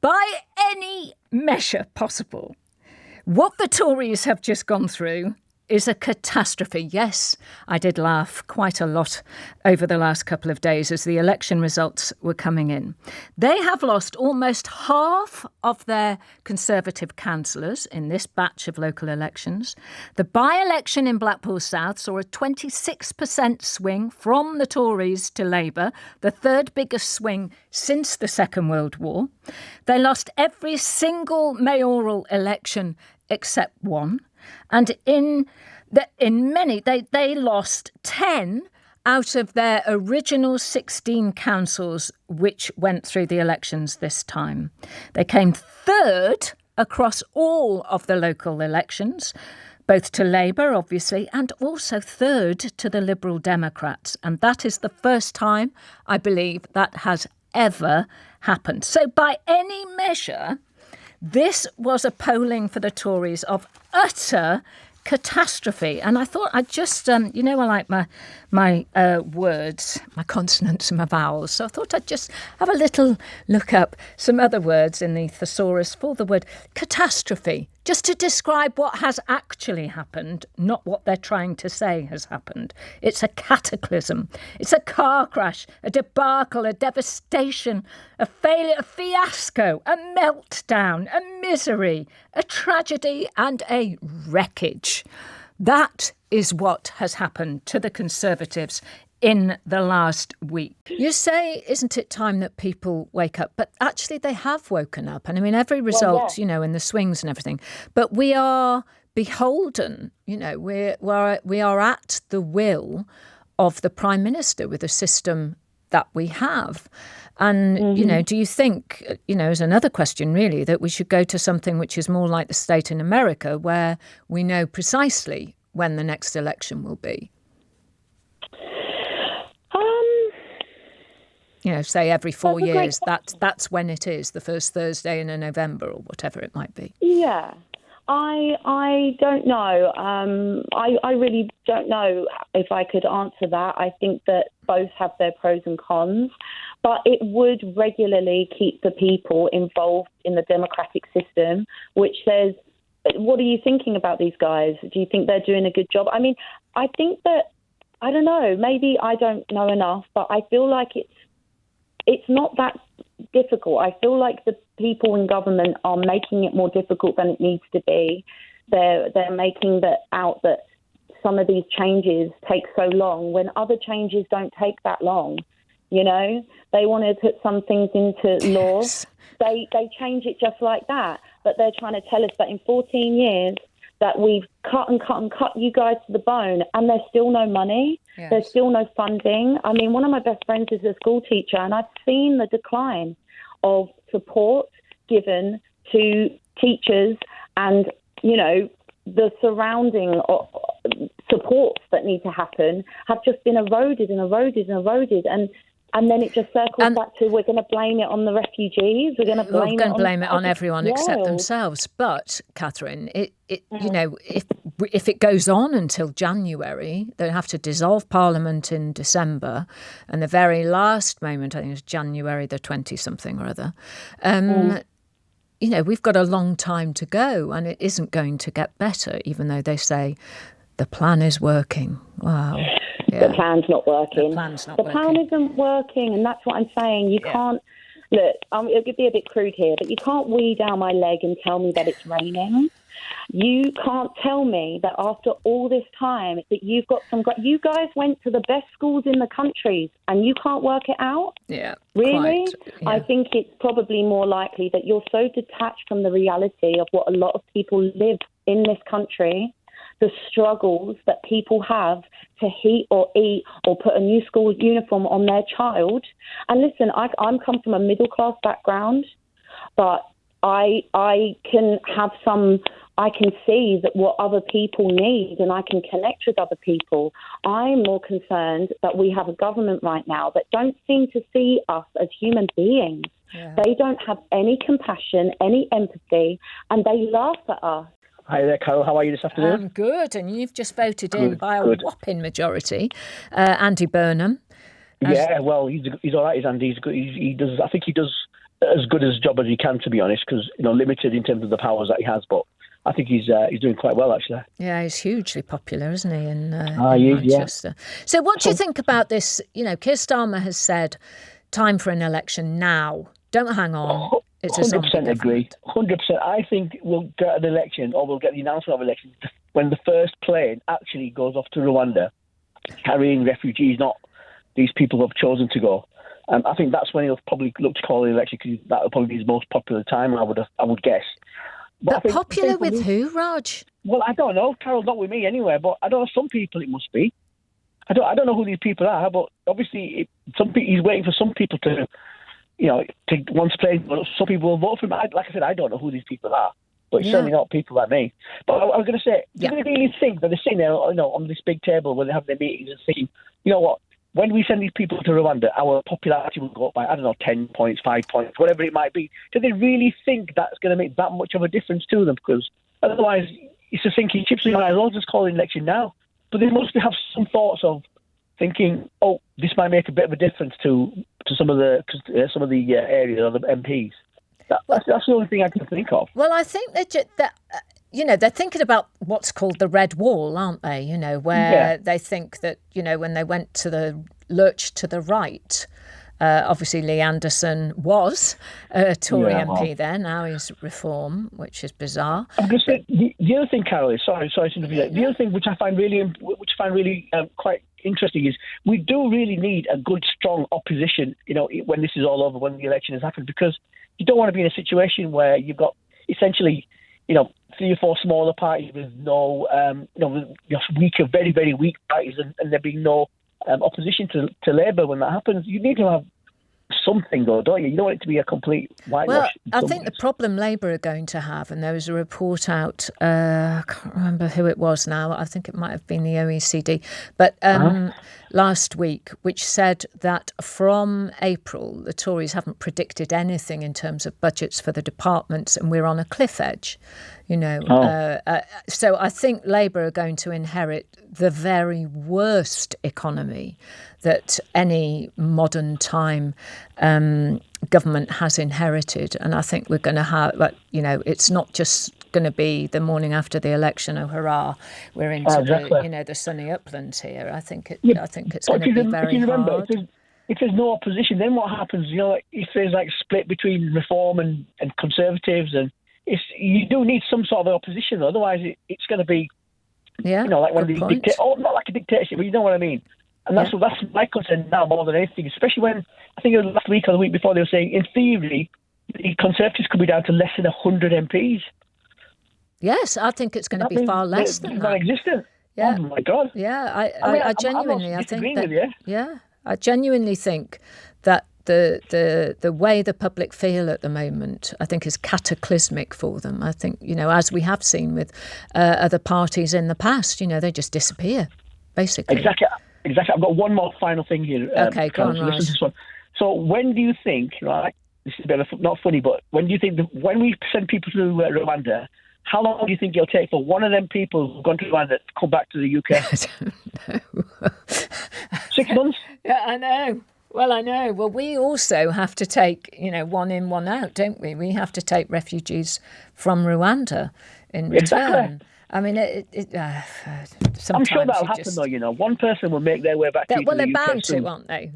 by any measure possible, what the Tories have just gone through is a catastrophe. Yes, I did laugh quite a lot over the last couple of days as the election results were coming in. They have lost almost half of their Conservative councillors in this batch of local elections. The by-election in Blackpool South saw a 26% swing from the Tories to Labour, the third biggest swing since the Second World War. They lost every single mayoral election except one. And in many, they lost 10 out of their original 16 councils which went through the elections this time. They came third across all of the local elections, both to Labour, obviously, and also third to the Liberal Democrats. And that is the first time, I believe, that has ever happened. So by any measure, this was a polling for the Tories of utter catastrophe. And I thought I'd just, I like my words, my consonants and my vowels. So I thought I'd just have a little look up some other words in the thesaurus for the word catastrophe, just to describe what has actually happened, not what they're trying to say has happened. It's a cataclysm. It's a car crash, a debacle, a devastation, a failure, a fiasco, a meltdown, a misery, a tragedy and a wreckage. That is what has happened to the Conservatives in the last week. You say, isn't it time that people wake up? But actually they have woken up. And I mean, every result, in the swings and everything. But we are beholden, we are at the will of the Prime Minister with the system that we have. And, do you think, as another question really, that we should go to something which is more like the state in America where we know precisely when the next election will be? Say every 4 years, that's when it is, the first Thursday in November or whatever it might be. Yeah, I don't know. I really don't know if I could answer that. I think that both have their pros and cons, but it would regularly keep the people involved in the democratic system, which says, what are you thinking about these guys? Do you think they're doing a good job? I mean, I think that, I don't know, maybe I don't know enough, but I feel like it's not that difficult. I feel like the people in government are making it more difficult than it needs to be. They're making out that some of these changes take so long when other changes don't take that long. They want to put some things into law. Yes. They change it just like that. But they're trying to tell us that in 14 years that we've cut you guys to the bone, and there's still no money. Yes. There's still no funding. I mean, one of my best friends is a school teacher, and I've seen the decline of support given to teachers and, the surrounding supports that need to happen have just been eroded and eroded and eroded. And then it just circles back to we're going to blame it on the refugees. We're going to blame it on everyone except themselves. But Catherine, if it goes on until January, they have to dissolve Parliament in December, and the very last moment, I think it's January the 20-something or other. We've got a long time to go, and it isn't going to get better, even though they say the plan is working. Wow. Yeah. The plan's not working. The plan isn't working, and that's what I'm saying. You can't... Look, it'll be a bit crude here, but you can't wee down my leg and tell me that it's raining. You can't tell me that after all this time that you've got you guys went to the best schools in the country and you can't work it out? Yeah. Really? Quite, yeah. I think it's probably more likely that you're so detached from the reality of what a lot of people live in this country, the struggles that people have to heat or eat or put a new school uniform on their child. And listen, I'm come from a middle-class background, but I can see that what other people need, and I can connect with other people. I'm more concerned that we have a government right now that don't seem to see us as human beings. Yeah. They don't have any compassion, any empathy, and they laugh at us. Hi there, Carol. How are you this afternoon? I'm good, and you've just voted in by a whopping majority, Andy Burnham. Yeah, well, he's all right. He's Andy. He's good. He does. I think he does as good a job as he can, to be honest, because limited in terms of the powers that he has. But I think he's doing quite well, actually. Yeah, he's hugely popular, isn't he, in He is, Manchester? Yeah. So what do you think about this? Keir Starmer has said, time for an election now. Don't hang on. It's 100% agree. 100%. I think we'll get an election, or we'll get the announcement of election when the first plane actually goes off to Rwanda, carrying refugees, not these people who have chosen to go. I think that's when he'll probably look to call an election, because that will probably be his most popular time, I would guess. But popular with who, Raj? Well, I don't know, Carol. Not with me anyway. But I don't know. Some people it must be. I don't know who these people are. But obviously, he's waiting for some people to, to once play. Some people will vote for him. Like I said, I don't know who these people are. But it's certainly not people like me. But I was going to say, do they really think that they're sitting there, on this big table when they have their meetings and thinking, you know what? When we send these people to Rwanda, our popularity will go up by, 10 points, 5 points, whatever it might be. Do they really think that's going to make that much of a difference to them? Because otherwise, it's a sinking ship. So I'll just call an election now. But they must have some thoughts of thinking, this might make a bit of a difference to some of the areas or the MPs. That's the only thing I can think of. Well, I think that they're thinking about what's called the red wall, aren't they? Where they think that, when they went to the lurch to the right, obviously Lee Anderson was a Tory MP there. Now he's Reform, which is bizarre. I'm going to say the other thing, Carol, is sorry to interrupt. The other thing which I find really quite interesting is we do really need a good, strong opposition. When this is all over, when the election has happened, because you don't want to be in a situation where you've got essentially, 3 or 4 smaller parties with no, weaker, very, very weak parties, and there being no opposition to Labour when that happens. You need to have something, though, don't you? You don't want it to be a complete whitewash. Well, I think the problem Labour are going to have, and there was a report out, I can't remember who it was now, I think it might have been the OECD, but last week, which said that from April, the Tories haven't predicted anything in terms of budgets for the departments, and we're on a cliff edge. So I think Labour are going to inherit the very worst economy that any modern time government has inherited. And I think we're going to have, it's not just going to be the morning after the election, oh hurrah, we're into the sunny uplands here. I think it's going to be very hard. If there's no opposition, then what happens? If there's split between Reform and Conservatives, and you do need some sort of opposition. Otherwise, it's going to be, like one of these not like a dictatorship, but you know what I mean. And that's my concern now more than anything, especially when I think it was last week or the week before they were saying, in theory, the Conservatives could be down to less than 100 MPs. Yes, I think it's going to be far less than that. Non-existent. Yeah. Oh my God. Yeah, I genuinely, I think that. I genuinely think that the way the public feel at the moment, I think, is cataclysmic for them. I think, as we have seen with other parties in the past, they just disappear, basically. Exactly. I've got one more final thing here. Okay, go on, Raj. So when do you think, right, this is a bit of, not funny, but when do you think, when we send people to Rwanda, how long do you think it'll take for one of them people who've gone to Rwanda to come back to the UK? I don't know. 6 months? Yeah, I know. Well, I know. Well, we also have to take, one in, one out, don't we? We have to take refugees from Rwanda in return. Exactly. I mean, I'm sure that'll happen, though. One person will make their way back to the UK. Well, they're bound to, aren't they?